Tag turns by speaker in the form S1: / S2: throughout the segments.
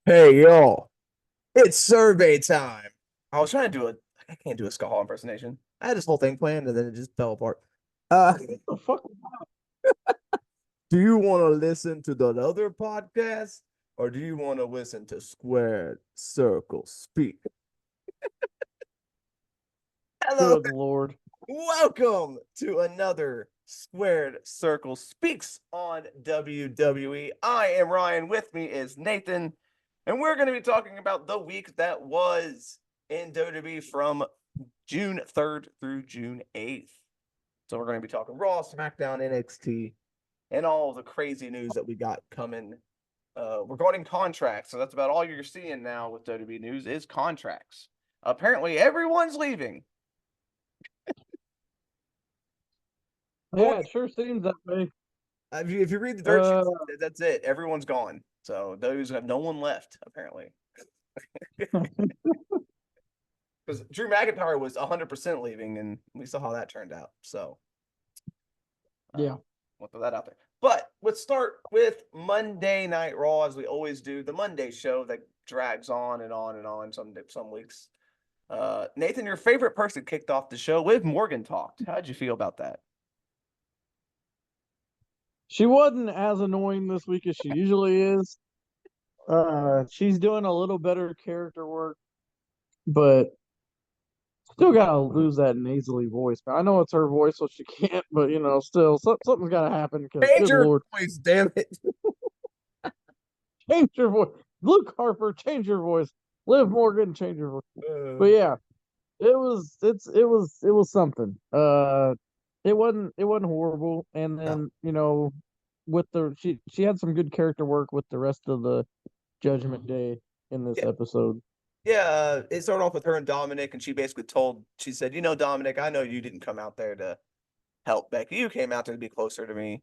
S1: Hey y'all, it's survey time. I was trying to do I can't do a Scott Hall impersonation. I had this whole thing planned and then it just fell apart. Uh,
S2: The fuck?
S1: do you want to listen to the other podcast or do you want to listen to Squared Circle Speak? Hello,
S2: Good Lord.
S1: welcome to another Squared Circle Speaks on WWE. I am Ryan. With me is Nathan, and we're going to be talking about the week that was in WWE from June 3rd through June 8th. So we're going to be talking Raw, SmackDown, NXT, and all the crazy news that we got coming regarding contracts. So that's about all you're seeing now with WWE news is contracts. Apparently, everyone's leaving.
S2: Yeah, it sure seems that way.
S1: If you read the dirt
S2: Uh,
S1: sheets, that's it. Everyone's gone. So those have no one left apparently. Because Drew McIntyre was 100% leaving, and we saw how that turned out. So
S2: yeah.
S1: we'll throw that out there. But let's start with Monday Night Raw, as we always do. The Monday show that drags on and on and on some weeks. Nathan, your favorite person kicked off the show. Liv Morgan talked. How'd you feel about that?
S2: She wasn't as annoying this week as she usually is. She's doing a little better character work, but still gotta lose that nasally voice. I know it's her voice, so she can't, but still, something's gotta happen because,
S1: Change
S2: good
S1: your
S2: Lord,
S1: voice, damn it.
S2: change your voice. Luke Harper, change your voice. Liv Morgan, change your voice. But yeah, it was something. It wasn't horrible, and
S1: No.
S2: then with the she had some good character work with the rest of the Judgment Day in this
S1: Yeah.
S2: episode.
S1: Yeah, it started off with her and Dominic, and she basically she said, Dominic, I know you didn't come out there to help Becky. You came out there to be closer to me.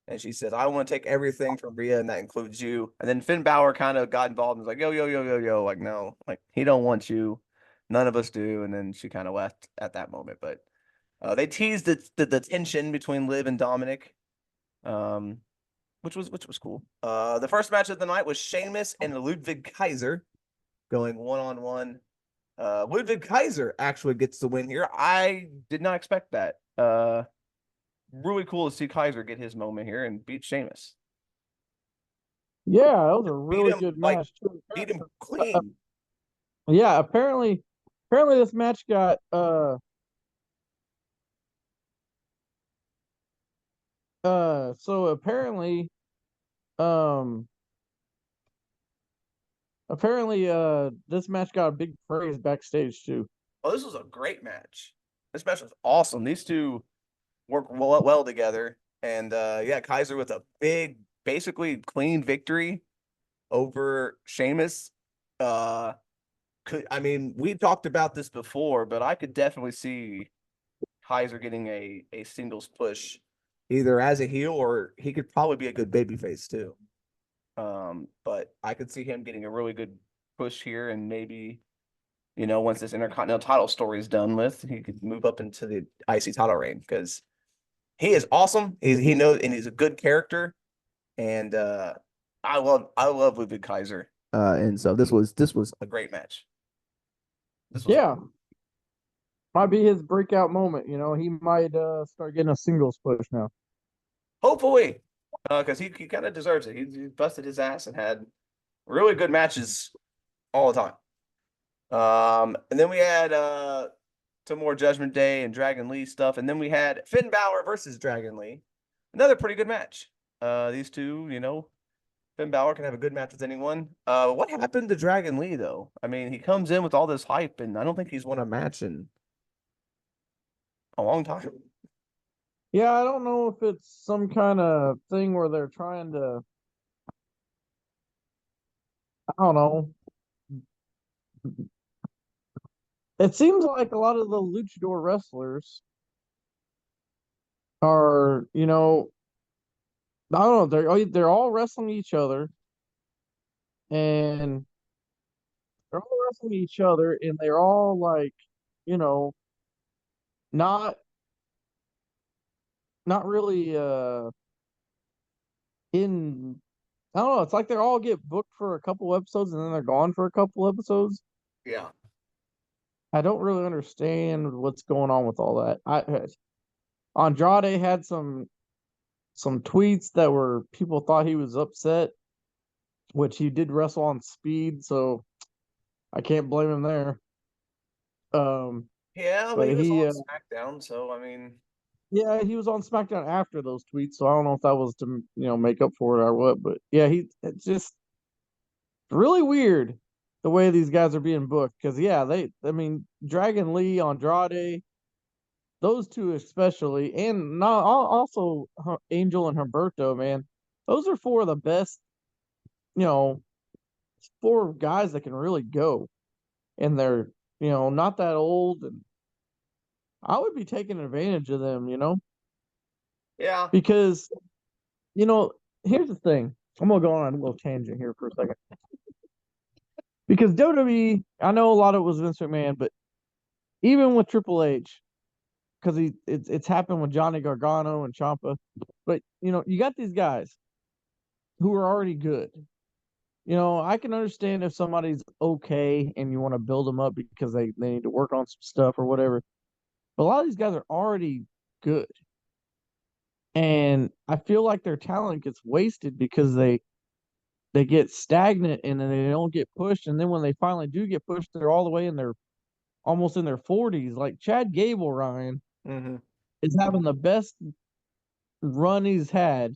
S1: And she said, I want to take everything from Rhea, and that includes you. And then Finn Balor kind of got involved and was like, yo, yo, yo, yo, yo. Like, no, like, he don't want you. None of us do. And then she kind of left at that moment. But they teased the tension between Liv and Dominic, um, which was cool. The first match of the night was Sheamus and Ludwig Kaiser going one-on-one. Ludwig Kaiser actually gets the win here. I did not expect that. Really cool to see Kaiser get his moment here and beat Sheamus.
S2: Yeah, that was a
S1: Beat
S2: really
S1: him
S2: good
S1: like
S2: match too.
S1: beat him
S2: Uh,
S1: clean.
S2: yeah, apparently this match got so um apparently this match got a big praise backstage too.
S1: Oh, this was a great match. This match was awesome. These two work well together. And yeah, Kaiser with a big, basically clean victory over Sheamus. Uh I mean, we talked about this before, but I could definitely see Kaiser getting a singles push either as a heel or he could probably be a good babyface too. But I could see him getting a really good push here and maybe once this Intercontinental title story is done with, he could move up into the IC title reign because he is awesome. He knows and he's a good character. And I love Ludwig Kaiser. And so this was a great match. This was
S2: Yeah, might be his breakout moment. He might start getting a singles push now.
S1: hopefully because he kind of deserves it. He busted his ass and had really good matches all the time. And then we had some more Judgment Day and Dragon Lee stuff, and then we had Finn Balor versus Dragon Lee, another pretty good match. These two, Finn Balor can have a good match with anyone. What happened to Dragon Lee though? I mean, he comes in with all this hype, and I don't think he's won a match in a long time.
S2: Yeah, I don't know if it's some kind of thing where they're trying to, I don't know. It seems like a lot of the luchador wrestlers are, I don't know, they're all wrestling each other and they're all like, you know, not not really in I don't know. It's like they all get booked for a couple episodes and then they're gone for a couple episodes.
S1: Yeah.
S2: I don't really understand what's going on with all that. Andrade had some tweets that were people thought he was upset, which he did wrestle on speed, so I can't blame him there. Um,
S1: Yeah, but
S2: but
S1: he was
S2: he,
S1: on SmackDown, so I mean,
S2: yeah, he was on SmackDown after those tweets, so I don't know if that was to make up for it or what. But yeah, it's just really weird the way these guys are being booked because yeah, I mean, Dragon Lee, Andrade, those two especially, and not also Angel and Humberto, man, those are four of the best, you know, four guys that can really go, and they're not that old, and I would be taking advantage of them,
S1: yeah.
S2: because you know here's the thing. I'm gonna go on a little tangent here for a second because WWE, I know a lot of it was Vince McMahon, but even with Triple H, because it's happened with Johnny Gargano and Ciampa, but you got these guys who are already good. I can understand if somebody's okay and you want to build them up because they need to work on some stuff or whatever. But a lot of these guys are already good. And I feel like their talent gets wasted because they get stagnant and then they don't get pushed. And then when they finally do get pushed, they're all the way in their almost in their 40s. Like Chad Gable, Ryan,
S1: Mm-hmm.
S2: is having the best run he's had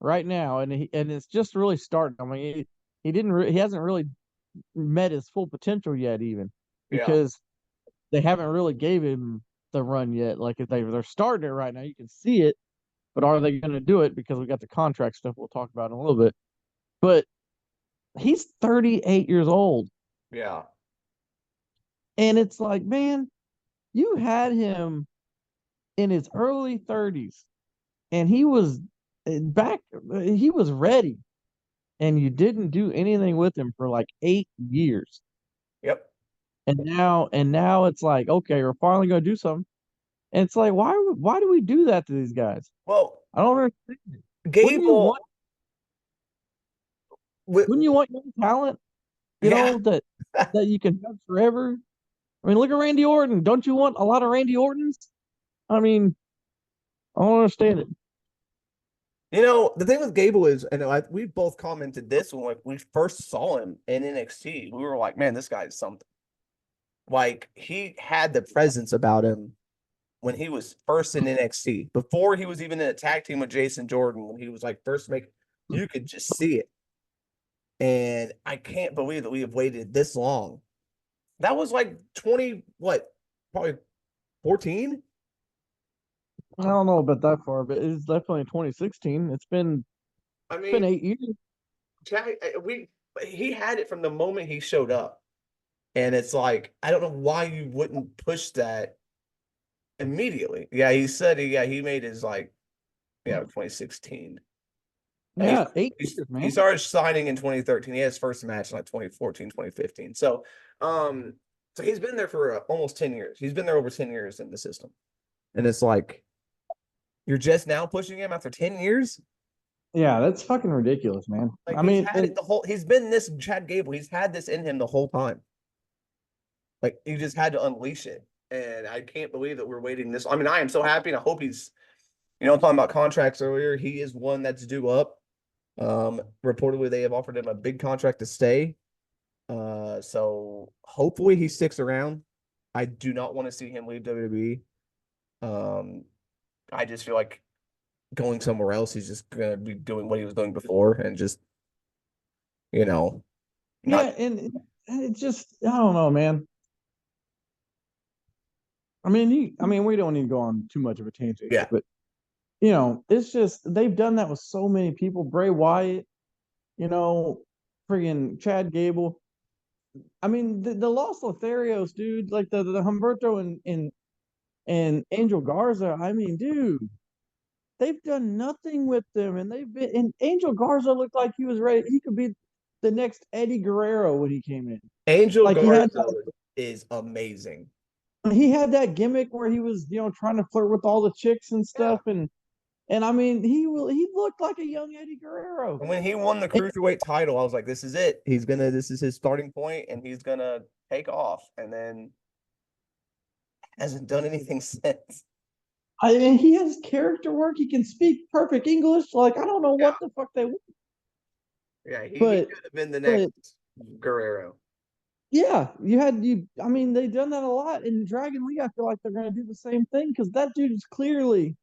S2: right now, and it's just really starting. I mean, he hasn't really met his full potential yet, even
S1: Yeah.
S2: because they haven't really gave him the run yet. Like if they're starting it right now, you can see it, but are they going to do it? Because we got the contract stuff we'll talk about in a little bit. But he's 38 years old,
S1: Yeah.
S2: and it's like, man, you had him in his early 30s, and he was back. He was ready, and you didn't do anything with him for like 8 years.
S1: Yep.
S2: And now it's like, okay, we're finally going to do something. And it's like, why do we do that to these guys?
S1: Well,
S2: I don't understand. Wouldn't you want
S1: Gable, wi-
S2: wouldn't you want young talent,
S1: yeah.
S2: that you can have forever? I mean, look at Randy Orton. Don't you want a lot of Randy Ortons? I mean, I don't understand it.
S1: The thing with Gable is, and we both commented this when we first saw him in NXT. We were like, man, this guy is something. Like he had the presence about him when he was first in NXT, before he was even in a tag team with Jason Jordan. When he was like first make, you could just see it. And I can't believe that we have waited this long. That was like 20, what, probably 14?
S2: I don't know about that far, but it's definitely 2016.
S1: I
S2: It's been
S1: mean,
S2: 8 years.
S1: we he had it from the moment he showed up. And it's like, I don't know why you wouldn't push that immediately. Yeah, he said he made his like 2016. And
S2: Yeah, 8 years,
S1: he
S2: man.
S1: started signing in 2013. He had his first match in like 2014, 2015. Um so he's been there for almost 10 years. He's been there over 10 years in the system. And it's like you're just now pushing him after 10 years?
S2: Yeah, that's fucking ridiculous, man.
S1: Like
S2: I mean,
S1: he's been this Chad Gable. He's had this in him the whole time. Like you just had to unleash it. And I can't believe that we're waiting this. I mean, I am so happy and I hope he's, talking about contracts earlier. He is one that's due up. Reportedly they have offered him a big contract to stay. So hopefully he sticks around. I do not want to see him leave WWE. Um, I just feel like going somewhere else, he's just gonna be doing what he was doing before and just, you know, not
S2: yeah, and it just I don't know, man. I mean, we don't need to go on too much of a tangent here,
S1: yeah.
S2: but it's just they've done that with so many people. Bray Wyatt, you know, friggin' Chad Gable. I mean, the Los Lotharios, dude, like the Humberto and Angel Garza. I mean, dude, they've done nothing with them, and they've been. And Angel Garza looked like he was ready. He could be the next Eddie Guerrero when he came in.
S1: Angel
S2: Like
S1: Garza is amazing.
S2: he had that gimmick where he was, trying to flirt with all the chicks and
S1: Yeah.
S2: stuff, and And I mean, he looked like a young Eddie Guerrero.
S1: And when he won the
S2: And
S1: cruiserweight title, I was like, this is it. This is his starting point, and he's gonna take off. And then hasn't done anything since.
S2: I mean, he has character work. He can speak perfect English. Like I don't know
S1: Yeah,
S2: what the fuck they want,
S1: yeah, he
S2: but
S1: could have been the next
S2: but
S1: Guerrero.
S2: yeah, you. I mean, they've done that a lot in Dragon League. I feel like they're gonna do the same thing because that dude is clearly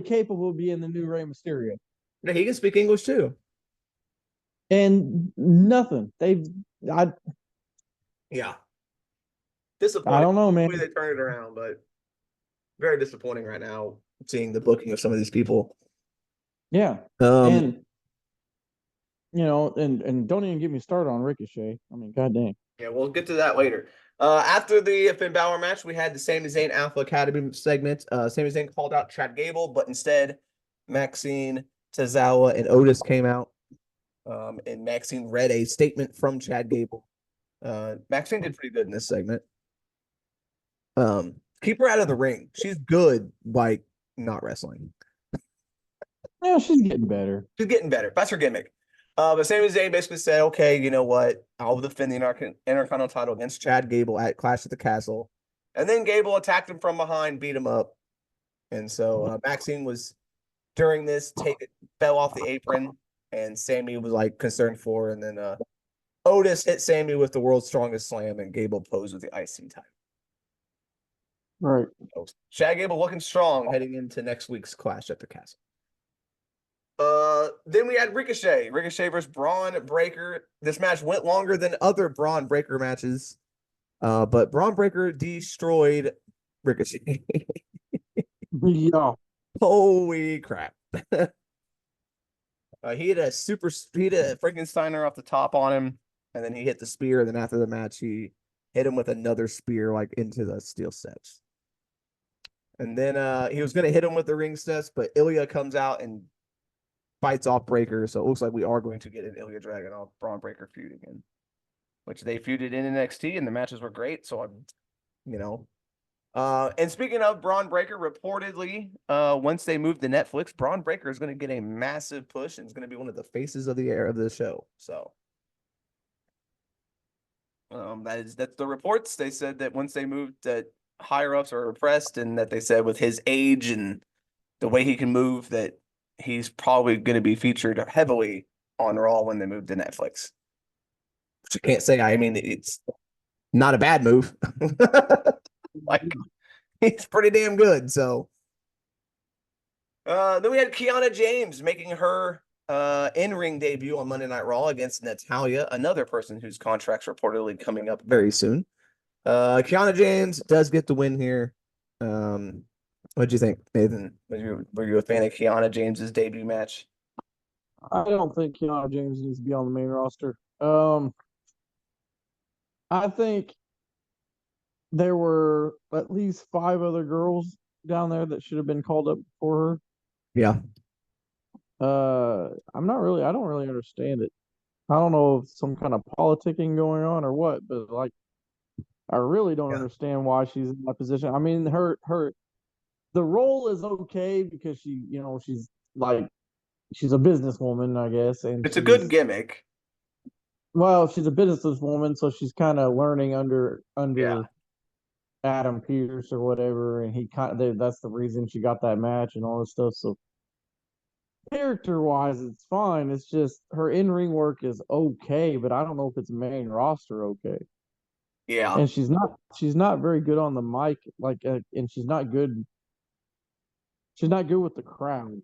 S2: capable of being the new Rey Mysterio.
S1: Yeah, he can speak English too.
S2: And nothing. I
S1: Yeah,
S2: I
S1: disappointing.
S2: don't know, man.
S1: Hopefully they turn it around, but very disappointing right now seeing the booking of some of these people.
S2: Yeah.
S1: Um,
S2: And and don't even get me started on Ricochet. I mean, goddamn.
S1: yeah, we'll get to that later. After the Finn Balor match, we had the Sami Zayn Alpha Academy segment. Sami Zayn called out Chad Gable, but instead, Maxine, Tozawa, and Otis came out. And Maxine read a statement from Chad Gable. Maxine did pretty good in this segment. Keep her out of the ring. She's good, like not wrestling.
S2: Yeah, she's getting better.
S1: She's getting better. That's her gimmick. But Sami Zayn basically said, okay, you know what? I'll defend the Intercontinental title against Chad Gable at Clash at the Castle. And then Gable attacked him from behind, beat him up. And so Maxine was, during this, fell off the apron. And Sammy was like concerned for her. And then Otis hit Sammy with the world's strongest slam. And Gable posed with the IC title.
S2: Right.
S1: So, Chad Gable looking strong heading into next week's Clash at the Castle. Then we had Ricochet versus Braun Breaker. This match went longer than other Braun Breaker matches, but Braun Breaker destroyed Ricochet.
S2: Yeah.
S1: Holy crap! He hit a Frankensteiner off the top on him, and then he hit the spear. And then after the match, he hit him with another spear like into the steel steps. And then he was gonna hit him with the ring steps, but Ilya comes out and fights off Breaker. So it looks like we are going to get an Ilya Dragunov Braun Breaker feud again, which they feuded in NXT and the matches were great. So and speaking of Braun Breaker, reportedly, once they move to Netflix, Braun Breaker is going to get a massive push and is going to be one of the faces of the show. So that's the reports. They said that once they moved, that higher ups are impressed, and that they said with his age and the way he can move, that he's probably going to be featured heavily on Raw when they move to Netflix. Which I can't say. I mean, it's not a bad move. Like, he's pretty damn good. So then we had Kiana James making her in-ring debut on Monday Night Raw against Natalya, another person whose contract's reportedly coming up very soon. Kiana James does get the win here. What do you think, Nathan? Were you a fan of Kiana James's debut match?
S2: I don't think Keanu James needs to be on the main roster. I think there were at least 5 other girls down there that should have been called up for her.
S1: Yeah.
S2: I don't really understand it. I don't know if some kind of politicking going on or what, but like I really don't
S1: Yeah.
S2: understand why she's in that position. I mean, the role is okay because she's a businesswoman, I guess, and
S1: It's a good gimmick.
S2: she's a businesswoman, so she's kind of learning under
S1: Yeah.
S2: Adam Pierce or whatever, and that's the reason she got that match and all this stuff. So character wise, it's fine. It's just her in ring work is okay, but I don't know if it's main roster okay.
S1: Yeah.
S2: And she's not very good on the mic, and she's not good. She's not good with the crowd.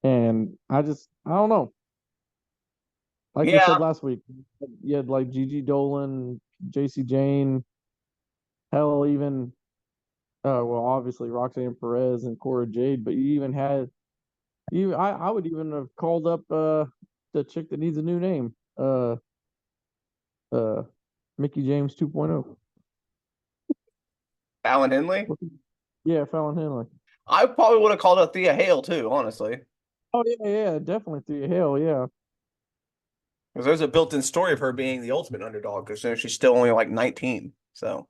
S2: And I don't know. Like we
S1: Yeah.
S2: said last week, you had like Gigi Dolan, JC Jane, hell, even well, obviously Roxanne Perez and Cora Jade, but you even had I would even have called up the chick that needs a new name, uh, Mickey James 2.0.
S1: Alan Henley.
S2: Yeah, Fallon Henley.
S1: I probably would have called up Thea Hale too, honestly.
S2: Oh yeah, definitely through hell, yeah.
S1: Because there's a built-in story of her being the ultimate underdog because she's still only like 19. So,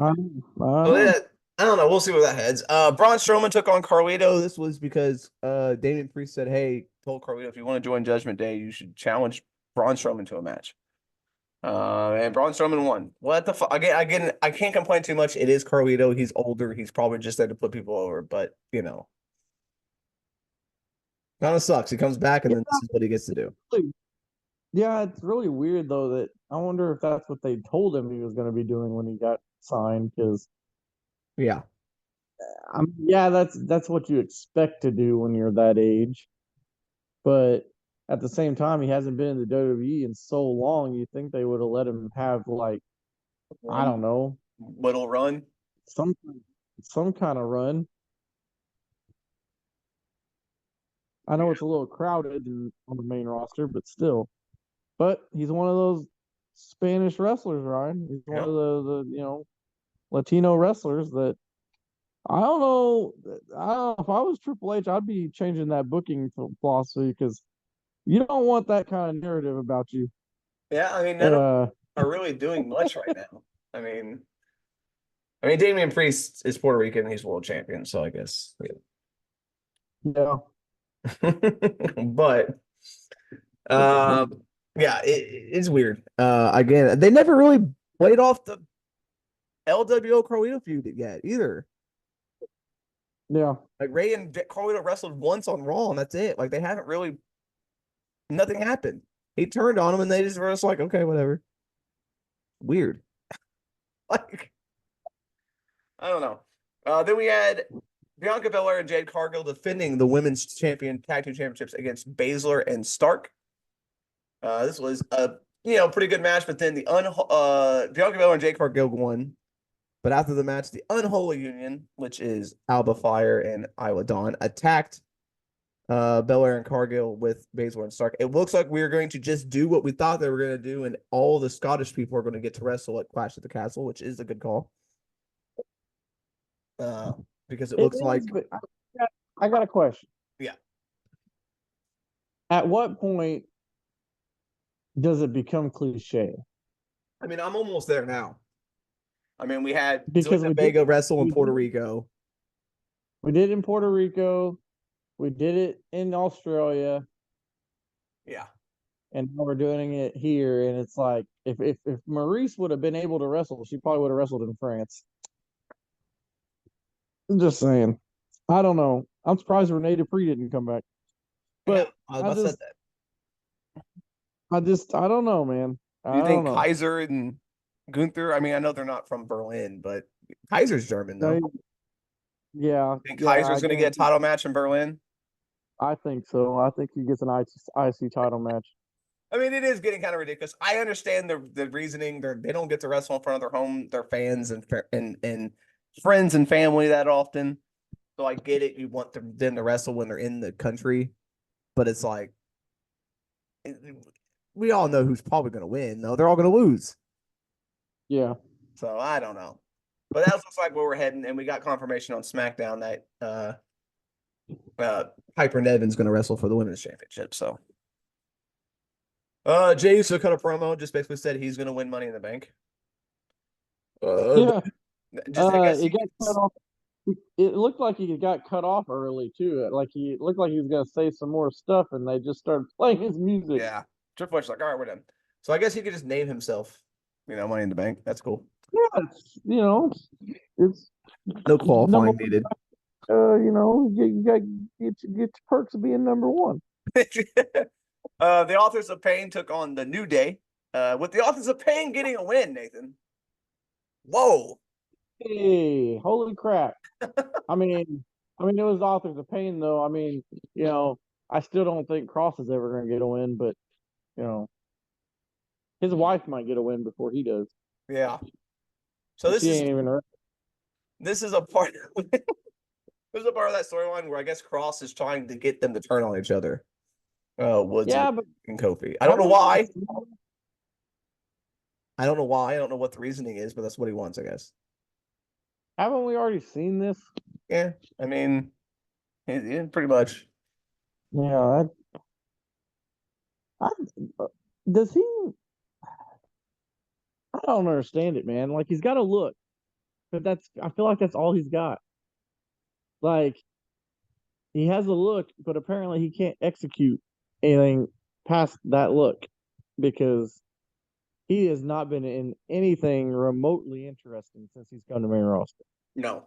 S2: I
S1: so yeah,
S2: know.
S1: I don't know. We'll see where that heads. Braun Strowman took on Carlito. This was because Damian Priest said, "Hey, told Carlito if you want to join Judgment Day, you should challenge Braun Strowman to a match." And Braun Strowman won. What the fuck? Again, I can't complain too much. It is Carlito. He's older. He's probably just there to put people over. But kind of sucks. He comes back, and
S2: Yeah,
S1: then this is what he gets to do.
S2: yeah, it's really weird though that I wonder if that's what they told him he was going to be doing when he got signed. Because
S1: Yeah,
S2: yeah, that's what you expect to do when you're that age. But at the same time, he hasn't been in the WWE in so long. You think they would have let him have like I
S1: one
S2: don't know
S1: little run.
S2: some some kind of run. I know it's a little crowded on the main roster, but still. But he's one of those Spanish wrestlers, Ryan. He's one
S1: Yeah,
S2: of the Latino wrestlers that I don't know. I don't know if I was Triple H, I'd be changing that booking philosophy because you don't want that kind of narrative about you.
S1: yeah. I mean, none of them
S2: Uh,
S1: are really doing much right now. I mean, Damian Priest is Puerto Rican. He's world champion, so I guess.
S2: yeah,
S1: But yeah, it's weird. Again, they never really played off the LWO Carlito feud yet either.
S2: yeah.
S1: Like Ray and Carlito wrestled once on Raw, and that's it. Like they haven't really. Nothing happened. He turned on him, and they just were just like, okay, whatever. Weird. Like I don't know. Then we had Bianca Belair and Jade Cargill defending the women's champion tag team championships against Baszler and Stark. This was a pretty good match, but then Bianca Belair and Jade Cargill won. But after the match, the Unholy Union, which is Alba Fire and Isla Dawn, attacked Belair and Cargill with Baszler and Stark. It looks like we're going to just do what we thought they were going to do, and all the Scottish people are going to get to wrestle at Clash at the Castle, which is a good call. Uh, because it
S2: It
S1: looks like,
S2: is, but I got a question.
S1: yeah.
S2: At what point does it become cliche?
S1: I mean, I'm almost there now. I mean, we had
S2: Because
S1: Zelina Vega wrestle in
S2: we
S1: Puerto
S2: did
S1: Rico.
S2: we did it in Puerto Rico, we did it in Australia,
S1: Yeah.
S2: and now we're doing it here. And it's like if Maurice would have been able to wrestle, she probably would have wrestled in France. I'm just saying. I don't know. I'm surprised Renee Dupree didn't come back.
S1: Yeah.
S2: But
S1: I was about to say that.
S2: I don't know, man.
S1: Do you
S2: I don't
S1: think
S2: know.
S1: Kaiser and Gunther? I mean, I know they're not from Berlin, but Kaiser's German, though.
S2: No, yeah,
S1: Think
S2: yeah,
S1: Kaiser's
S2: I
S1: going to get a
S2: guarantee.
S1: title match in Berlin?
S2: I think so. I think he gets an IC title match.
S1: I mean, it is getting kind of ridiculous. I understand the reasoning. They don't get to wrestle in front of their fans and friends and family that often. So I get it. You want them to wrestle when they're in the country, but it's like we all know who's probably going to win. Though they're all going to lose.
S2: Yeah.
S1: So I don't know, but that looks like where we're heading. And we got confirmation on SmackDown that Piper Niven's going to wrestle for the women's championship. So Jey Uso cut a promo, just basically said he's going to win Money in the Bank.
S2: Yeah.
S1: Just I guess
S2: It
S1: he
S2: got cut
S1: gets.
S2: off. It looked like he got cut off early too. Like he looked like he was gonna say some more stuff, and they just started playing his music.
S1: Yeah, Triple H's like, all right, we're done. So I guess he could just name himself, Money in the Bank. That's cool.
S2: Yeah, it's
S1: No
S2: number
S1: qualifying
S2: one.
S1: needed.
S2: You got get your perks of being number one.
S1: The Authors of Pain took on the New Day. With the Authors of Pain getting a win, Nathan. Whoa.
S2: Hey, holy crap! I mean, it was Authors of Pain though. I mean, I still don't think Cross is ever gonna get a win, but you know, his wife might get a win before he does.
S1: Yeah. So
S2: And she ain't even.
S1: this is a part this is a part of that storyline where I guess Cross is trying to get them to turn on each other. Woods
S2: Yeah, but
S1: and Kofi. I don't know
S2: haven't we already
S1: why.
S2: seen that?
S1: I don't know why. I don't know what the reasoning is, but that's what he wants, I guess.
S2: Haven't we already seen this?
S1: Yeah. I mean, yeah, pretty much.
S2: Yeah. I, does he? I don't understand it, man. Like he's got a look. but I feel like that's all he's got. Like he has a look, but apparently he can't execute anything past that look because he has not been in anything remotely interesting since he's come to main roster.
S1: No,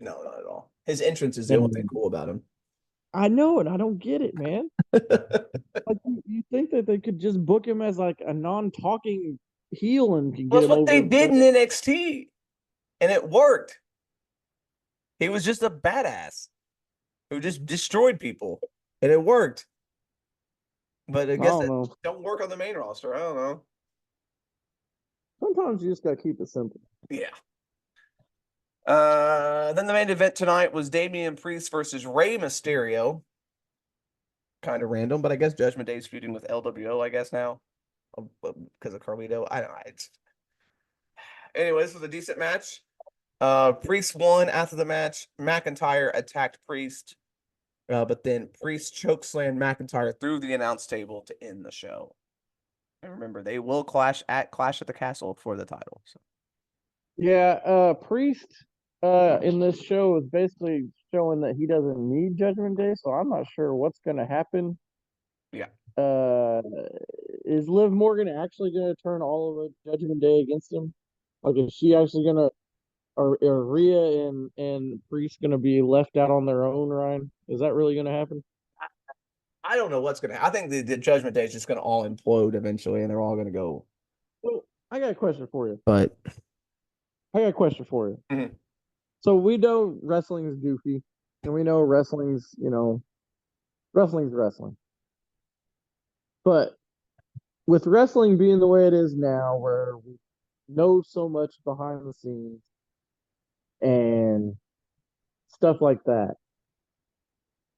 S1: no, not at all. His entrance is the only thing
S2: And
S1: cool about him.
S2: I know it. I don't get it, man. Like you think that they could just book him as like a non-talking heel and can get
S1: That's
S2: him
S1: what they
S2: over,
S1: did
S2: but
S1: in NXT, and it worked. He was just a badass who just destroyed people, and it worked. But I
S2: I
S1: guess
S2: don't
S1: that
S2: know.
S1: don't work on the main roster. I don't know.
S2: Sometimes you just gotta keep it simple.
S1: Yeah. Then the main event tonight was Damian Priest versus Rey Mysterio. Kind of random, but I guess Judgment Day's feuding with LWO, I guess now. Because of Carlito. I don't know. Anyway, this was a decent match. Priest won after the match. McIntyre attacked Priest, but then Priest chokeslammed McIntyre through the announce table to end the show. And remember, they will clash at the Castle for the title. So.
S2: Yeah, Priest in this show is basically showing that he doesn't need Judgment Day, so I'm not sure what's gonna happen.
S1: Yeah.
S2: Uh is Liv Morgan actually gonna turn all of a Judgment Day against him? Like is she actually gonna are Rhea and Priest gonna be left out on their own, Ryan? Is that really gonna happen?
S1: I don't know what's going to happen. I think the Judgment Day is just going to all implode eventually, and they're all going to go.
S2: So I got a question for you.
S1: But
S2: I got a question for you.
S1: Mhm.
S2: So we know wrestling is goofy, and we know wrestling's wrestling. But with wrestling being the way it is now, where we know so much behind the scenes and stuff like that,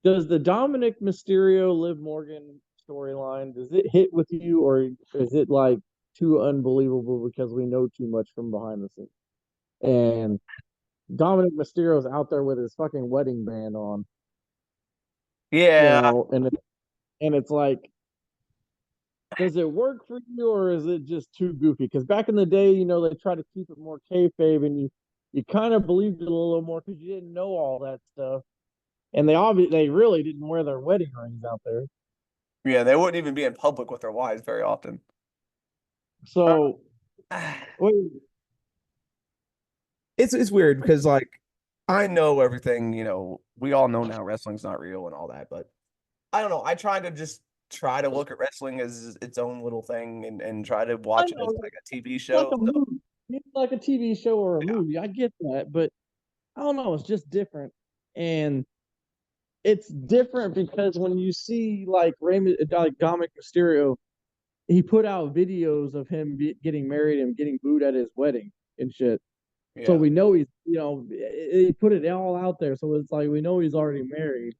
S2: does the Dominic Mysterio Liv Morgan storyline does it hit with you, or is it like too unbelievable because we know too much from behind the scenes? And Dominic Mysterio's out there with his fucking wedding band on,
S1: Yeah,
S2: and it's like, does it work for you, or is it just too goofy? Because back in the day, they try to keep it more kayfabe, and you kind of believed it a little more because you didn't know all that stuff, and they really didn't wear their wedding rings out there.
S1: yeah, they wouldn't even be in public with their wives very often.
S2: So, wait,
S1: It's weird because like I know everything, we all know now wrestling's not real and all that, but I don't know. I try to look at wrestling as its own little thing and try to
S2: I
S1: watch it as
S2: know
S1: like a TV
S2: it's like
S1: show.
S2: a
S1: So
S2: movie, it's like a TV show or a
S1: yeah,
S2: movie. I get that, but I don't know. It's just different, and it's different because when you see like like Dominic Mysterio, he put out videos of him getting married and getting booed at his wedding and shit. So
S1: yeah,
S2: we know he put it all out there. So it's like we know he's already married.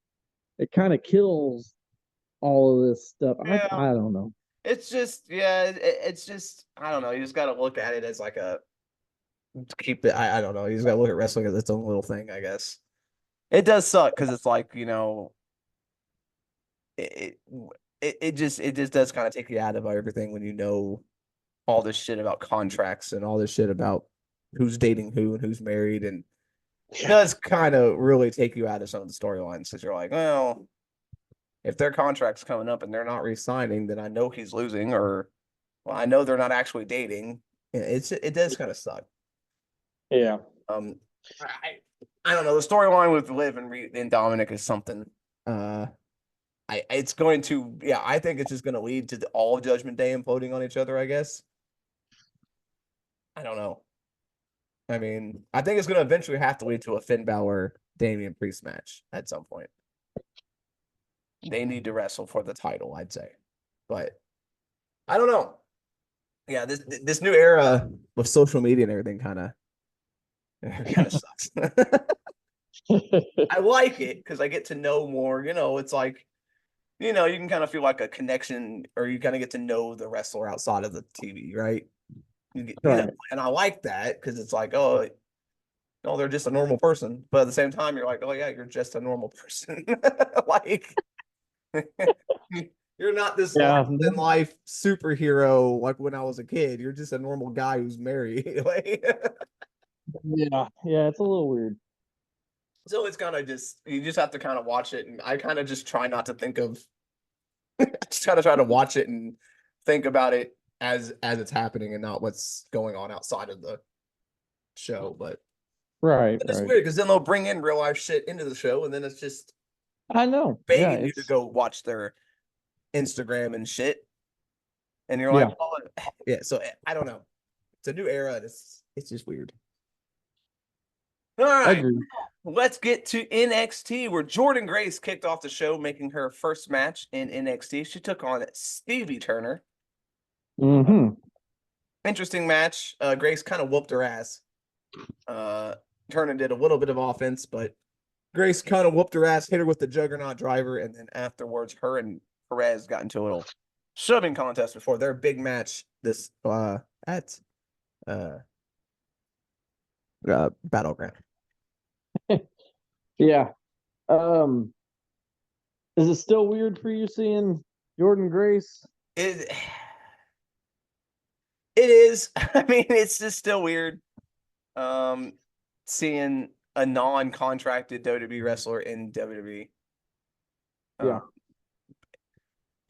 S2: It kind of kills all of this stuff.
S1: yeah.
S2: I don't know.
S1: It's just it's just I don't know. You just got to look at it as like a keep it. I don't know. You just got to look at wrestling as its own little thing, I guess. It does suck because it's like it, it just does kind of take you out of everything when you know all this shit about contracts and all this shit about who's dating who and who's married, and it does kind of really take you out of some of the storylines because you're like, well, if their contract's coming up and they're not re-signing, then I know he's losing, or well, I know they're not actually dating. It does kind of suck.
S2: Yeah.
S1: Um, I I don't know. The storyline with Liv and Dominic is something. Uh, it's going to I think it's just going to lead to all of Judgment Day imploding on each other. I guess I don't know. I mean, I think it's going to eventually have to lead to a Finn Balor Damian Priest match at some point. They need to wrestle for the title, I'd say, but I don't know. Yeah, this new era with social media and everything kind of sucks. I like it because I get to know more. It's like you can kind of feel like a connection, or you kind of get to know the wrestler outside of the TV, right?
S2: Right.
S1: And I like that because it's like, oh, no, they're just a normal person, but at the same time, you're like, oh yeah, you're just a normal person. Like you're not this larger
S2: Yeah.
S1: than life superhero like when I was a kid. You're just a normal guy who's married. Like,
S2: Yeah, it's a little weird.
S1: So it's kind of just you just have to kind of watch it, and I kind of just try not to think of. I just kind of try to watch it and think about it as it's happening, and not what's going on outside of the show. But
S2: Right,
S1: it's
S2: right.
S1: weird because then they'll bring in real life shit into the show, and then it's just
S2: I know. Yeah,
S1: begging you to
S2: it's
S1: go watch their Instagram and shit, and you're like,
S2: yeah,
S1: oh, yeah. So I don't know. It's a new era. And it's just weird. All right,
S2: agreed.
S1: let's get to NXT, where Jordan Grace kicked off the show, making her first match in NXT. She took on Stevie Turner.
S2: Mm-hmm.
S1: Interesting match. Grace kind of whooped her ass. Uh, Turner did a little bit of offense, but Grace kind of whooped her ass, hit her with the Juggernaut driver, and then afterwards, her and Perez got into a little shoving contest before their big match this at uh, Battleground.
S2: Yeah. Um, is it still weird for you seeing Jordan Grace?
S1: It it is. I mean, it's just still weird. Um, Seeing a non-contracted WWE wrestler in WWE.
S2: Yeah.
S1: Uh,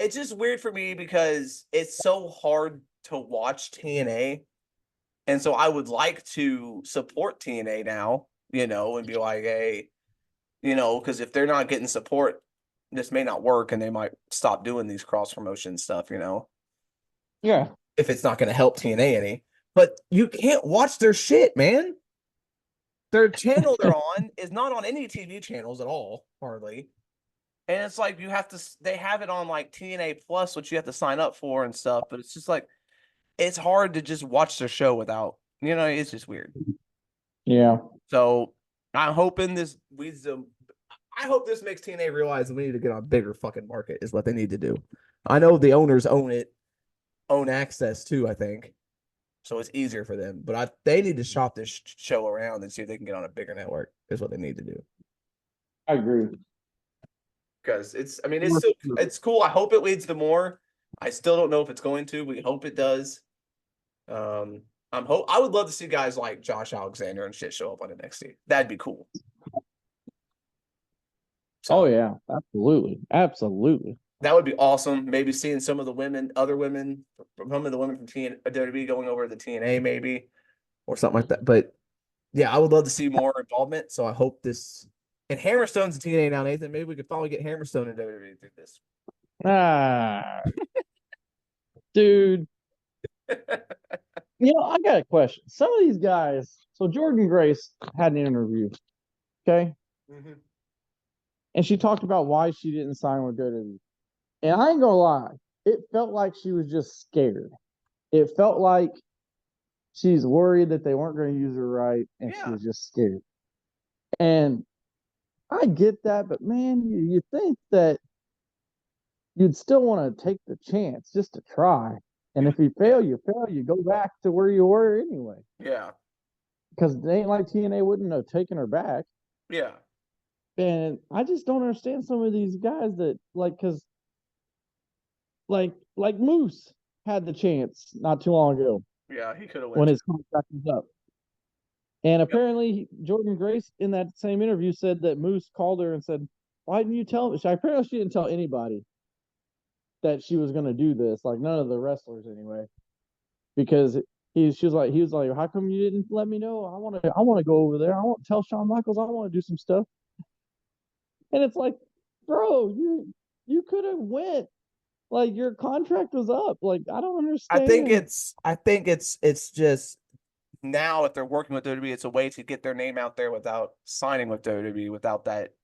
S1: it's just weird for me because it's so hard to watch TNA. And so I would like to support TNA now, and be like, hey, because if they're not getting support, this may not work and they might stop doing these cross promotion stuff.
S2: Yeah.
S1: If it's not going to help TNA any. But you can't watch their shit, man. Their channel they're on is not on any TV channels at all, hardly. And it's like they have it on like TNA Plus, which you have to sign up for and stuff. But it's just like, it's hard to just watch their show without, it's just weird.
S2: Yeah.
S1: So I'm hoping this leads them. I hope this makes TNA realize we need to get on a bigger fucking market is what they need to do. I know the owners own access too, I think. So it's easier for them. But they need to shop this show around and see if they can get on a bigger network is what they need to do.
S2: I agree.
S1: Because it's cool. I hope it leads to more. I still don't know if it's going to. We hope it does. Um, I would love to see guys like Josh Alexander and shit show up on NXT. That'd be cool.
S2: Oh
S1: So
S2: yeah, absolutely. Absolutely.
S1: that would be awesome. Maybe seeing some of the other women, some of the women from WWE going over to the TNA, maybe, or something like that. But yeah, I would love to see more involvement. So I hope this. And Hammerstone's in TNA now, Nathan. Maybe we could finally get Hammerstone in WWE through this.
S2: Ah, dude. I got a question. Some of these guys, so Jordan Grace had an interview, okay?
S1: Mm-hmm.
S2: And she talked about why she didn't sign with WWE. And I ain't gonna lie, it felt like she was just scared. It felt like she's worried that they weren't going to use her right, and she
S1: Yeah,
S2: was just scared. And I get that, but man, you think that you'd still want to take the chance just to try. And if you
S1: yeah,
S2: fail, you fail. You go back to where you were anyway.
S1: yeah,
S2: Because it ain't like TNA wouldn't have taken her back.
S1: yeah,
S2: And I just don't understand some of these guys that because like Moose had the chance not too long ago
S1: yeah. He could have
S2: when
S1: went.
S2: his contract was up. And
S1: Yep.
S2: apparently, Jordan Grace in that same interview said that Moose called her and said, "Why didn't you tell me?" Apparently, she didn't tell anybody that she was going to do this. Like none of the wrestlers, anyway, because he was like, "How come you didn't let me know? I want to go over there. I want to tell Shawn Michaels I want to do some stuff." And it's like, bro, you could have went. Like your contract was up. Like I don't understand.
S1: I think it's just now if they're working with WWE, it's a way to get their name out there without signing with WWE, without that,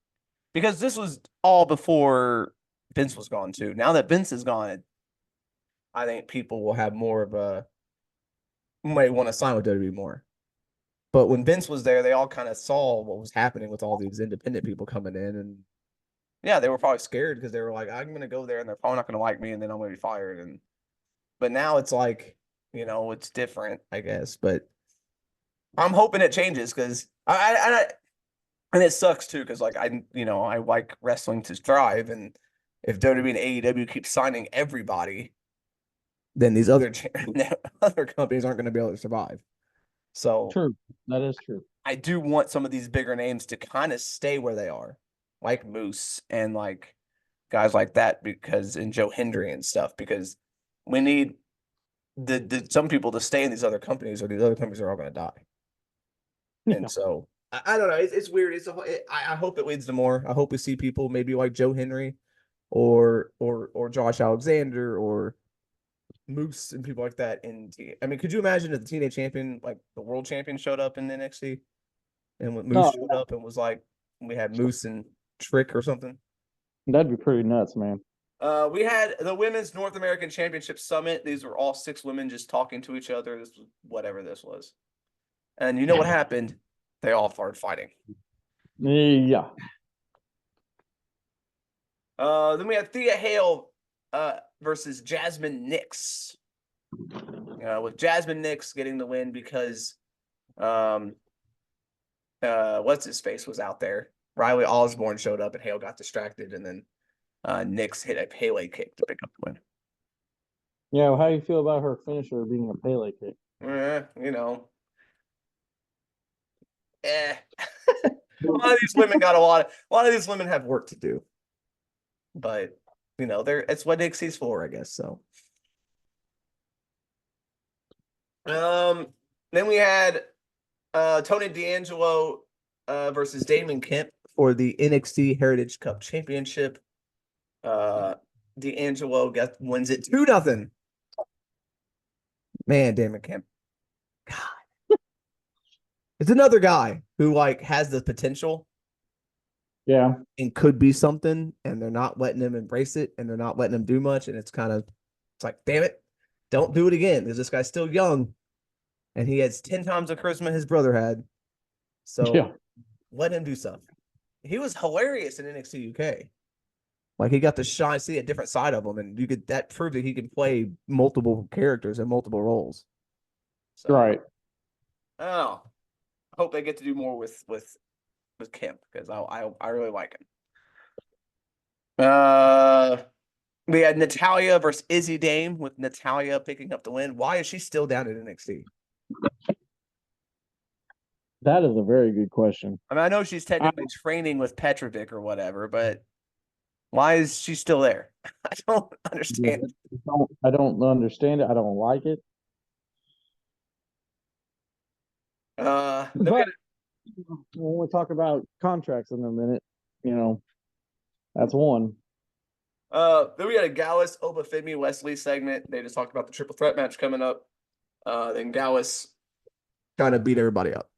S1: because this was all before Vince was gone too. Now that Vince is gone, I think people will have more of a might want to sign with WWE more. But when Vince was there, they all kind of saw what was happening with all these independent people coming in, and yeah, they were probably scared because they were like, I'm gonna go there and they're probably not gonna like me, and then I'm gonna be fired. And but now it's like, it's different, I guess. But I'm hoping it changes because and it sucks too because like I like wrestling to thrive, and if WWE and AEW keep signing everybody, then these other other companies aren't going to be able to survive. So
S2: True. That is true.
S1: I do want some of these bigger names to kind of stay where they are, like Moose and like guys like that, because and Joe Hendry and stuff, because we need the some people to stay in these other companies, or these other companies are all going to die. And
S2: Yeah.
S1: so I don't know. It's weird. I hope it leads to more. I hope we see people maybe like Joe Henry, or Josh Alexander, or Moose and people like that. I mean, could you imagine if the teenage champion, like the world champion, showed up in NXT, and when Moose
S2: No,
S1: showed up and was like, we had Moose and Trick or something.
S2: that'd be pretty nuts, man.
S1: We had the Women's North American Championship Summit. These were all 6 women just talking to each other. This was whatever this was. And you know what happened? They all started fighting.
S2: Yeah.
S1: Then we had Thea Hale versus Jasmine Nix. With Jasmine Nix getting the win because what's his face was out there. Riley Osborne showed up and Hale got distracted, and then Nix hit a Pele kick to pick up the win.
S2: Yeah, well, how do you feel about her finisher being a Pele kick?
S1: You know, a lot of these women got a lot of these women have work to do, but it's what Nixie's for, I guess. So, then we had Tony D'Angelo versus Damon Kemp for the NXT Heritage Cup Championship. D'Angelo wins it 2-0. Man, Damon Kemp. God. It's another guy who like has the potential.
S2: Yeah.
S1: And could be something, and they're not letting him embrace it, and they're not letting him do much, and it's like, damn it, don't do it again, because this guy's still young, and he has 10 times the charisma his brother had. So let him do stuff. He was hilarious in NXT UK. Like he got to see a different side of him, and that proved that he can play multiple characters and multiple roles. So,
S2: right.
S1: Oh, I hope they get to do more with Kemp, because I really like him. We had Natalia versus Izzy Dame, with Natalia picking up the win. Why is she still down at NXT?
S2: That is a very good question.
S1: I mean, I know she's technically training with Petrovic or whatever, but why is she still there? I don't understand.
S2: I don't understand it. I don't like it. But when we talk about contracts in a minute, that's one.
S1: Then we had a Gallus Obafemi Wesley segment. They just talked about the triple threat match coming up. Then Gallus kind of beat everybody up.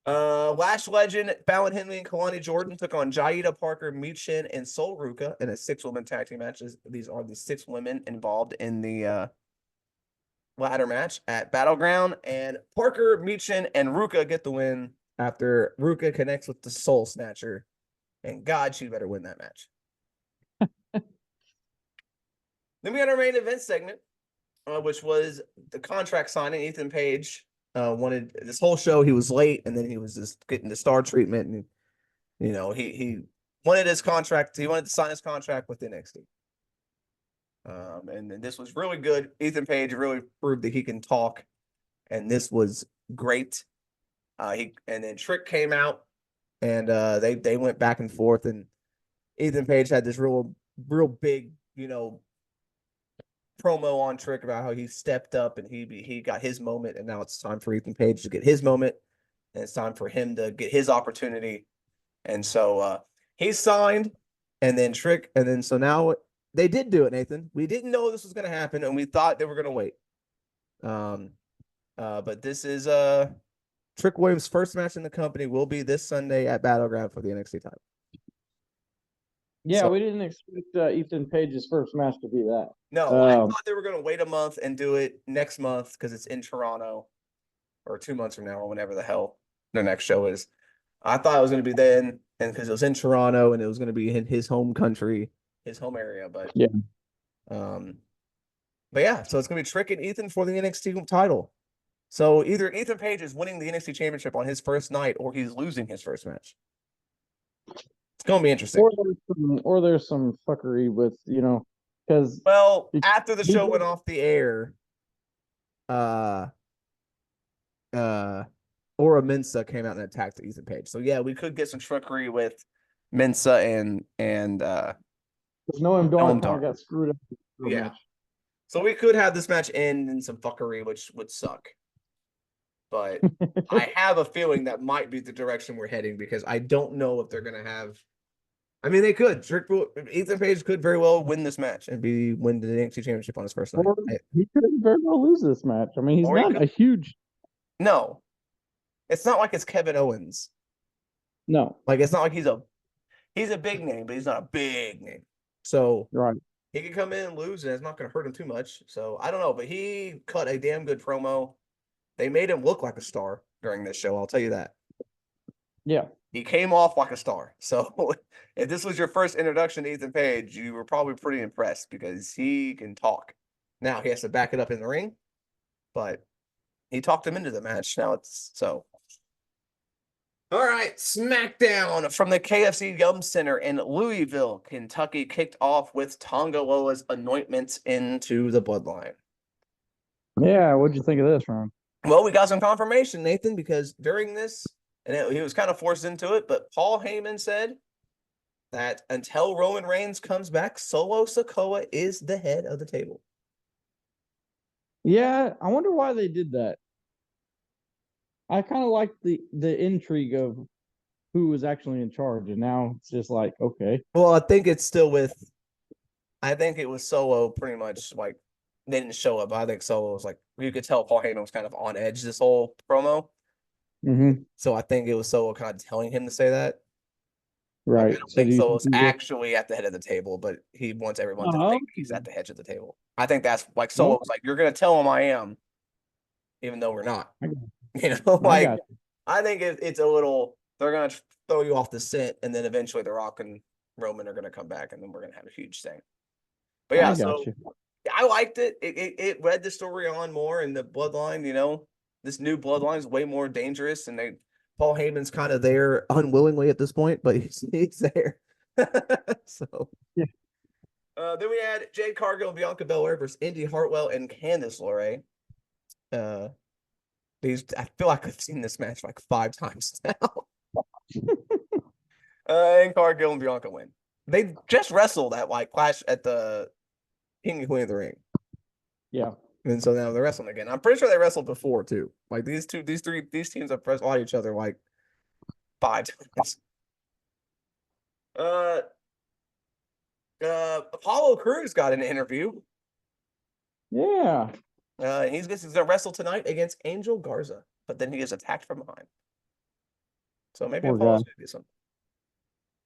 S1: Lash Legend, Fallon Henley, and Kalani Jordan took on Jaida Parker, Michin, and Sol Ruka in a 6-woman tag team match. These are the 6 women involved in the ladder match at Battleground. And Parker, Michin, and Ruka get the win after Ruka connects with the Soul Snatcher. And God, she better win that match. Then we had our main event segment, which was the contract signing. Ethan Page wanted this whole show. He was late, and then he was just getting the star treatment, and he wanted his contract. He wanted to sign his contract with NXT. And this was really good. Ethan Page really proved that he can talk, and this was great. And then Trick came out, and they went back and forth, and Ethan Page had this real big, promo on Trick about how he stepped up and he got his moment, and now it's time for Ethan Page to get his moment, and it's time for him to get his opportunity. And so he signed, and then Trick, and then so now they did do it, Nathan. We didn't know this was going to happen, and we thought they were going to wait. But this is Trick Williams' first match in the company will be this Sunday at Battleground for the NXT title.
S2: Yeah, so, we didn't expect Ethan Page's first match to be that.
S1: No, I thought they were going to wait a month and do it next month because it's in Toronto, or 2 months from now, or whenever the hell their next show is. I thought it was going to be then, and because it was in Toronto and it was going to be in his home country, his home area. But
S2: yeah,
S1: so it's going to be Trick and Ethan for the NXT title. So either Ethan Page is winning the NXT Championship on his first night, or he's losing his first match. It's going to be interesting.
S2: Or there's some fuckery with, because
S1: after the show went off the air, Ora Mensa came out and attacked Ethan Page. So yeah, we could get some trickery with Mensa and
S2: Because Noam
S1: Noam
S2: Dar kind of
S1: Dar.
S2: got screwed up real
S1: Yeah.
S2: much.
S1: So we could have this match end in some fuckery, which would suck. But I have a feeling that might be the direction we're heading because I don't know if they're gonna have. I mean, they could. Ethan Page could very well win this match and win the NXT Championship on his first night.
S2: Or he could very well lose this match. I mean, he's
S1: Or he
S2: not
S1: could.
S2: a huge.
S1: No, it's not like it's Kevin Owens.
S2: No,
S1: Like it's not like he's a big name, but he's not a big name. So
S2: right.
S1: he could come in and lose, and it's not going to hurt him too much. So I don't know, but he cut a damn good promo. They made him look like a star during this show. I'll tell you that.
S2: Yeah.
S1: He came off like a star. So if this was your first introduction to Ethan Page, you were probably pretty impressed because he can talk. Now he has to back it up in the ring, but he talked him into the match. Now it's so. All right, Smackdown from the KFC Yum Center in Louisville, Kentucky, kicked off with Tonga Lola's anointments into the bloodline.
S2: Yeah. What'd you think of this, Ron?
S1: Well, we got some confirmation, Nathan, because during this, he was kind of forced into it, but Paul Heyman said that until Roman Reigns comes back, Solo Sikoa is the head of the table.
S2: Yeah, I wonder why they did that. I kind of like the intrigue of who was actually in charge, and now it's just like, okay.
S1: Well, I think it's still with. I think it was Solo pretty much like they didn't show up. I think Solo was like you could tell Paul Heyman was kind of on edge this whole promo.
S2: Mm-hmm.
S1: So I think it was Solo kind of telling him to say that. Like I
S2: Right.
S1: don't
S2: So
S1: think
S2: do you think
S1: Solo's
S2: he just?
S1: actually at the head of the table, but he wants everyone to
S2: Oh,
S1: think he's at the head of the table. I think that's like
S2: no,
S1: Solo's like, you're gonna tell him I am, even though we're not.
S2: I got,
S1: You know,
S2: I
S1: like
S2: got
S1: I think it's a little they're gonna throw you off the scent, and then eventually The Rock and Roman are gonna come back, and then we're gonna have a huge thing. But
S2: I
S1: yeah,
S2: got
S1: so
S2: you.
S1: I liked it. It read the story on more, and the bloodline. You know, this new bloodline is way more dangerous, and Paul Heyman's kind of there unwillingly at this point, but he's there. So
S2: Yeah.
S1: then we had Jade Cargill and Bianca Belair versus Indy Hartwell and Candice LeRae. I feel like I've seen this match like 5 times now. And Cargill and Bianca win. They just wrestled at like Clash at the King and Queen of the Ring.
S2: Yeah.
S1: And so now they're wrestling again. I'm pretty sure they wrestled before too. Like these teams have wrestled each other like 5 times. Uh, Apollo Crews got an interview.
S2: Yeah.
S1: He's gonna wrestle tonight against Angel Garza, but then he is attacked from behind. So maybe
S2: Poor guy.
S1: Apollo's gonna do something.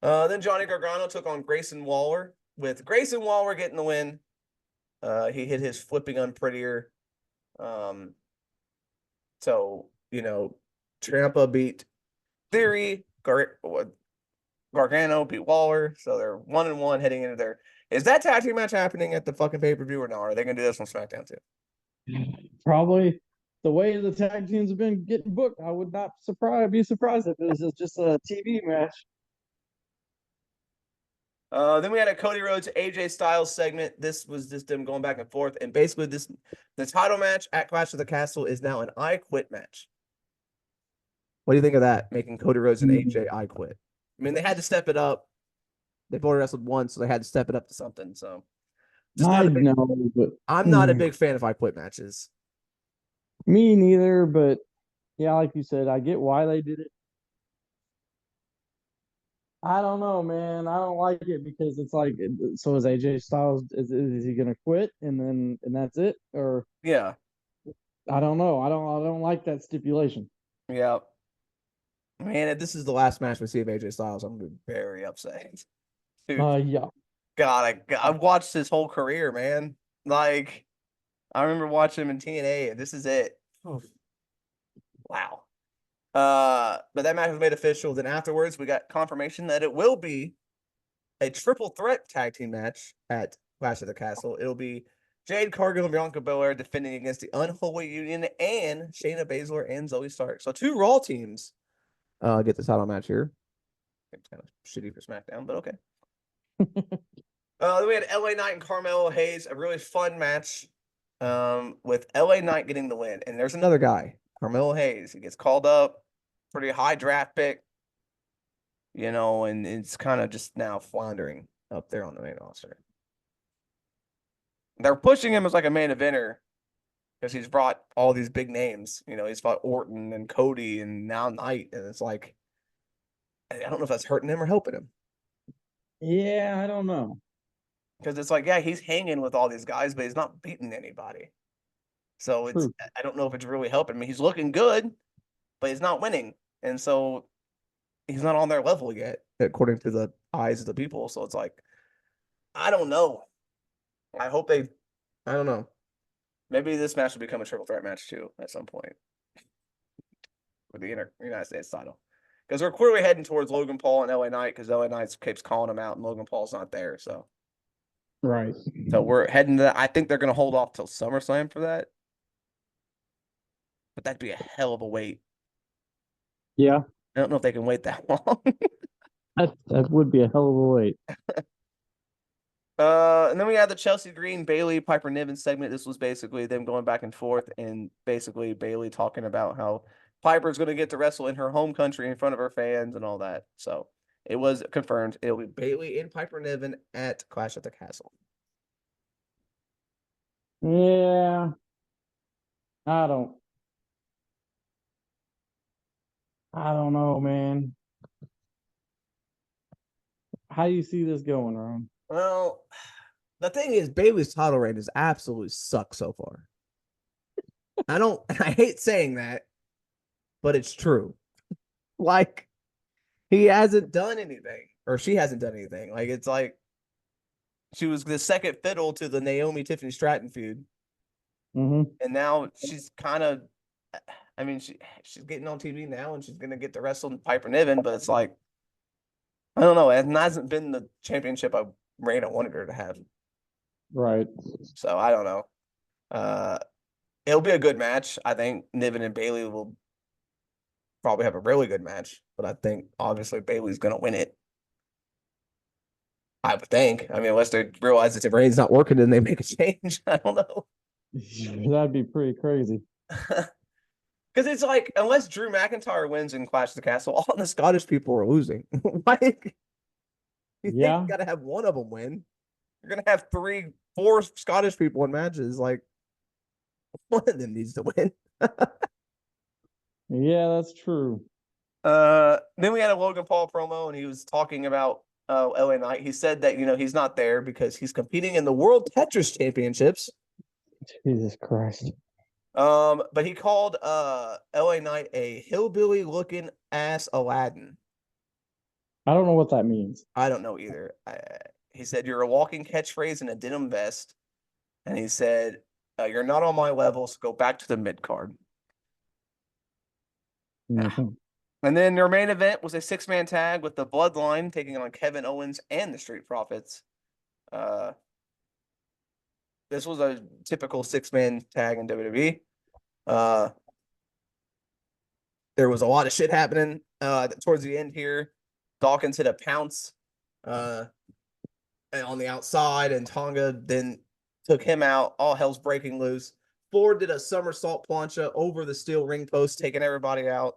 S1: Then Johnny Gargano took on Grayson Waller, with Grayson Waller getting the win. He hit his flipping unprettier. So, you know, Ciampa beat Theory, Gargano beat Waller. So they're 1-1 heading into their. Is that tag team match happening at the fucking pay-per-view or not? Are they going to do this on SmackDown too?
S2: Probably the way the tag teams have been getting booked, I would not be surprised if it was just a TV match.
S1: Then we had a Cody Rhodes AJ Styles segment. This was just them going back and forth, and basically the title match at Clash of the Castle is now an I Quit match. What do you think of that? Making Cody Rhodes and AJ I Quit. I mean, they had to step it up. They've already wrestled once, so they had to step it up to something. So,
S2: I know, but
S1: I'm not a big fan of I Quit matches.
S2: Me neither, but yeah, like you said, I get why they did it. I don't know, man. I don't like it because it's like, so is AJ Styles? Is he gonna quit and that's it? Or
S1: Yeah,
S2: I don't know. I don't like that stipulation.
S1: yeah. Man, if this is the last match we see of AJ Styles, I'm gonna be very upset. Dude,
S2: Yeah.
S1: God, I've watched his whole career, man. Like, I remember watching him in TNA, and this is it. Oof. Wow. But that match was made official. Then afterwards, we got confirmation that it will be a triple threat tag team match at Clash of the Castle. It'll be Jade Cargill and Bianca Belair defending against the Unholy Union and Shayna Baszler and Zoe Stark. So 2 Raw teams get the title match here. It's kind of shitty for SmackDown, but okay. Then we had LA Knight and Carmelo Hayes, a really fun match with LA Knight getting the win. And there's another guy. Carmelo Hayes. He gets called up, pretty high draft pick, and it's kind of just now floundering up there on the main roster. They're pushing him as like a main eventer because he's brought all these big names. He's fought Orton and Cody and now Knight, and it's like I don't know if that's hurting him or helping him.
S2: Yeah, I don't know.
S1: Because it's like, yeah, he's hanging with all these guys, but he's not beating anybody. So
S2: True.
S1: I don't know if it's really helping. I mean, he's looking good, but he's not winning. And so he's not on their level yet, according to the eyes of the people. So it's like, I don't know. I hope I don't know. Maybe this match will become a triple threat match too at some point with the United States title. Because we're clearly heading towards Logan Paul and LA Knight because LA Knight keeps calling him out and Logan Paul's not there. So
S2: Right.
S1: we're heading to that. I think they're going to hold off till SummerSlam for that. But that'd be a hell of a wait.
S2: Yeah,
S1: I don't know if they can wait that long.
S2: that would be a hell of a wait.
S1: And then we had the Chelsea Green Bailey Piper Niven segment. This was basically them going back and forth, and basically Bailey talking about how Piper's going to get to wrestle in her home country in front of her fans and all that. So it was confirmed. It'll be Bailey and Piper Niven at Clash at the Castle.
S2: Yeah, I don't. I don't know, man. How do you see this going, Ron?
S1: Well, the thing is, Bailey's title reign has absolutely sucked so far. I hate saying that, but it's true. Like, he hasn't done anything, or she hasn't done anything. Like, it's like she was the second fiddle to the Naomi Tiffany Stratton feud.
S2: Mm-hmm.
S1: And now she's kind of, I mean, she's getting on TV now and she's going to get to wrestle Piper Niven, but it's like, I don't know. It hasn't been the championship reign I wanted her to have.
S2: Right.
S1: So I don't know. Uh, it'll be a good match. I think Niven and Bailey will probably have a really good match, but I think obviously Bailey's going to win it. I would think. I mean, unless they realize that if Reign's not working, then they make a change. I don't know.
S2: That'd be pretty crazy.
S1: Because it's like, unless Drew McIntyre wins in Clash of the Castle, all the Scottish people are losing. Like, you think
S2: Yeah.
S1: you got to have one of them win? You're gonna have 4 Scottish people in matches. Like, one of them needs to win.
S2: Yeah, that's true.
S1: Then we had a Logan Paul promo, and he was talking about LA Knight. He said that he's not there because he's competing in the World Tetris Championships.
S2: Jesus Christ.
S1: But he called LA Knight a hillbilly looking ass Aladdin.
S2: I don't know what that means.
S1: I don't know either. He said you're a walking catchphrase in a denim vest, and he said you're not on my level, so go back to the mid card.
S2: Mm-hmm.
S1: And then their main event was a 6-man tag with the Bloodline taking on Kevin Owens and the Street Profits. This was a typical 6-man tag in WWE. There was a lot of shit happening towards the end here. Dawkins hit a pounce on the outside, and Tonga then took him out. All hell's breaking loose. Ford did a somersault plancha over the steel ring post, taking everybody out.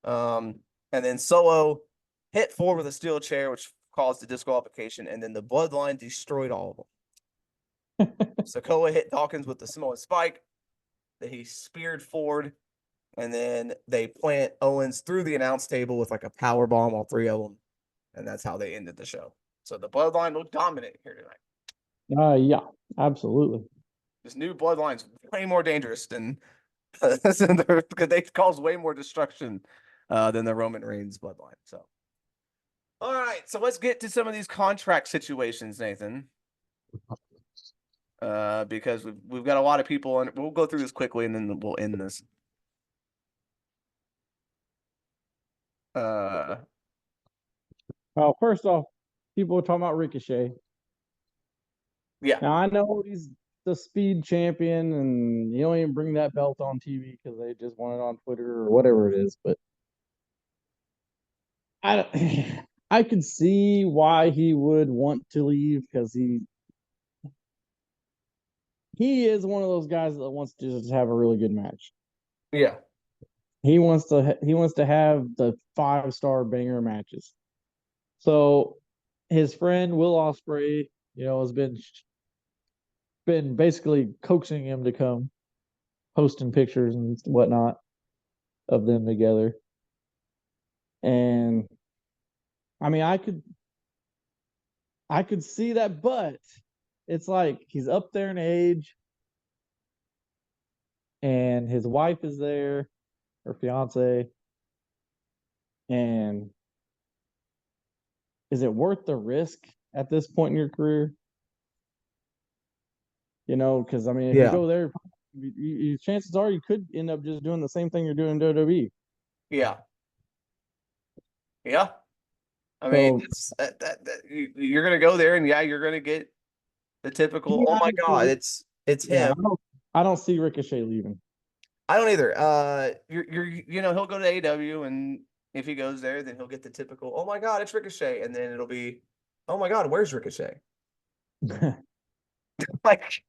S1: And then Solo hit Ford with a steel chair, which caused the disqualification. And then the Bloodline destroyed all of them. Sokoa hit Dawkins with the Samoan spike. That he speared Ford. And then they plant Owens through the announce table with like a power bomb, all 3 of them. And that's how they ended the show. So the Bloodline looked dominant here tonight.
S2: Yeah, absolutely.
S1: This new Bloodline's way more dangerous than because they cause way more destruction than the Roman Reigns Bloodline. So, all right, so let's get to some of these contract situations, Nathan. Because we've got a lot of people, and we'll go through this quickly, and then we'll end this.
S2: Well, first off, people are talking about Ricochet.
S1: Yeah.
S2: Now I know he's the speed champion, and you don't even bring that belt on TV because they just want it on Twitter or whatever it is. But I could see why he would want to leave because he is one of those guys that wants to just have a really good match.
S1: Yeah.
S2: he wants to have the 5-star banger matches. So his friend Will Ospreay, has been basically coaxing him to come, posting pictures and whatnot of them together. And I mean, I could see that, but it's like he's up there in age, and his wife is there, her fiance, and is it worth the risk at this point in your career? Because I mean, if you
S1: Yeah.
S2: go there, chances are you could end up just doing the same thing you're doing in WWE.
S1: Yeah. Yeah. I mean,
S2: So
S1: it's you're gonna go there and yeah, you're gonna get the typical,
S2: he
S1: oh my God,
S2: honestly,
S1: it's
S2: yeah,
S1: him.
S2: I don't see Ricochet leaving.
S1: I don't either. He'll go to AEW, and if he goes there, then he'll get the typical, oh my God, it's Ricochet, and then it'll be, oh my God, where's Ricochet? Like,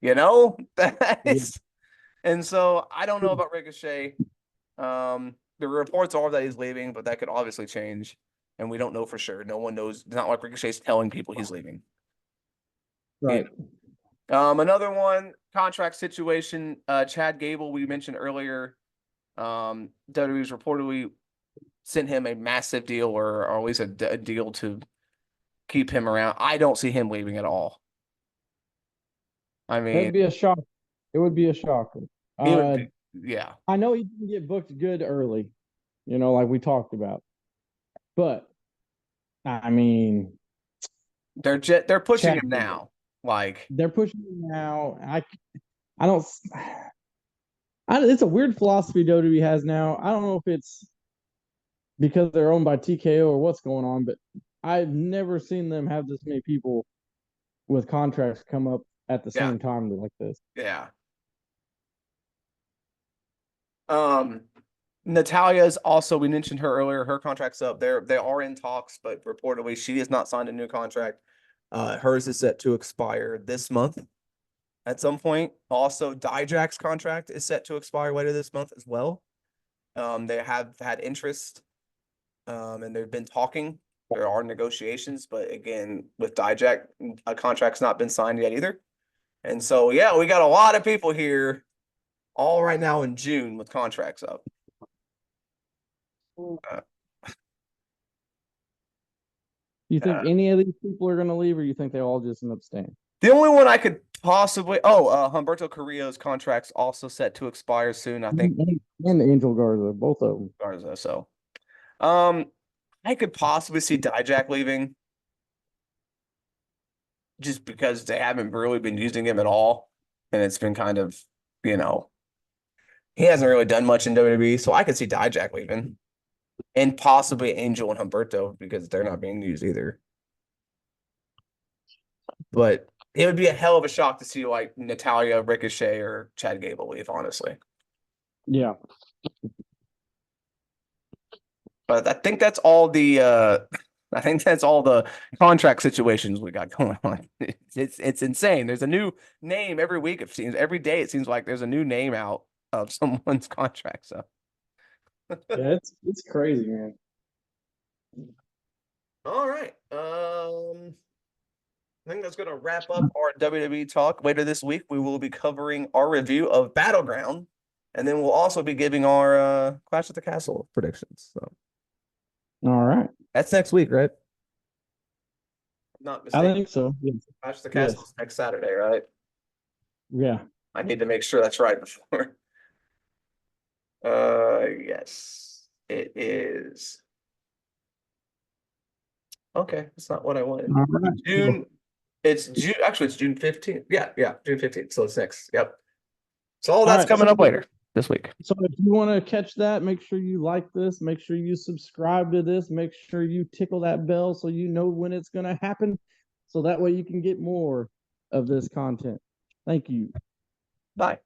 S1: that
S2: Yeah.
S1: is, and so I don't know about Ricochet. The reports are that he's leaving, but that could obviously change, and we don't know for sure. No one knows. It's not like Ricochet's telling people he's leaving. Yeah.
S2: Right.
S1: Another one, contract situation. Chad Gable, we mentioned earlier. WWE's reportedly sent him a massive deal, or at least a deal to keep him around. I don't see him leaving at all. I mean,
S2: That'd be a shock. It would be a shocker.
S1: it would
S2: Uh,
S1: be, yeah.
S2: I know he didn't get booked good early, like we talked about. But I mean,
S1: They're pushing
S2: Chad
S1: him
S2: Gable,
S1: now. Like,
S2: they're pushing him now. I don't. It's a weird philosophy WWE has now. I don't know if it's because they're owned by TKO or what's going on, but I've never seen them have this many people with contracts come up at the
S1: yeah,
S2: same time like this.
S1: yeah. Natalia's also, we mentioned her earlier, her contract's up. They are in talks, but reportedly she has not signed a new contract. Hers is set to expire this month at some point. Also, Dijak's contract is set to expire later this month as well. They have had interest, and they've been talking. There are negotiations, but again, with Dijak, a contract's not been signed yet either. And so, yeah, we got a lot of people here all right now in June with contracts up. Uh,
S2: You
S1: uh,
S2: think any of these people are going to leave, or you think they all just end up staying?
S1: the only one I could possibly, Humberto Carrillo's contract's also set to expire soon. I think
S2: And Angel Garza, both of them.
S1: Garza. So, um, I could possibly see Dijak leaving just because they haven't really been using him at all, and it's been kind of, you know, he hasn't really done much in WWE. So I could see Dijak leaving, and possibly Angel and Humberto because they're not being used either. But it would be a hell of a shock to see like Natalia, Ricochet, or Chad Gable leave, honestly.
S2: Yeah.
S1: But I think that's all the contract situations we got going on. It's insane. There's a new name every week. It seems every day it seems like there's a new name out of someone's contract. So
S2: Yeah, it's crazy, man.
S1: all right. I think that's gonna wrap up our WWE talk. Later this week, we will be covering our review of Battleground, and then we'll also be giving our Clash at the Castle predictions. So
S2: All right.
S1: that's next week, right? Not
S2: I
S1: mistaken.
S2: think so. Yes.
S1: Clash at the Castle
S2: Yes.
S1: is next Saturday, right?
S2: Yeah.
S1: I need to make sure that's right before. Yes, it is. Okay, that's not what I wanted.
S2: All right.
S1: June. It's June. Actually, it's June 15th. Yeah, June 15th. So it's next. Yep. So all
S2: All
S1: that's
S2: right.
S1: coming up later this week.
S2: So if you want to catch that, make sure you like this, make sure you subscribe to this, make sure you tickle that bell so you know when it's going to happen. So that way you can get more of this content. Thank you.
S1: Bye.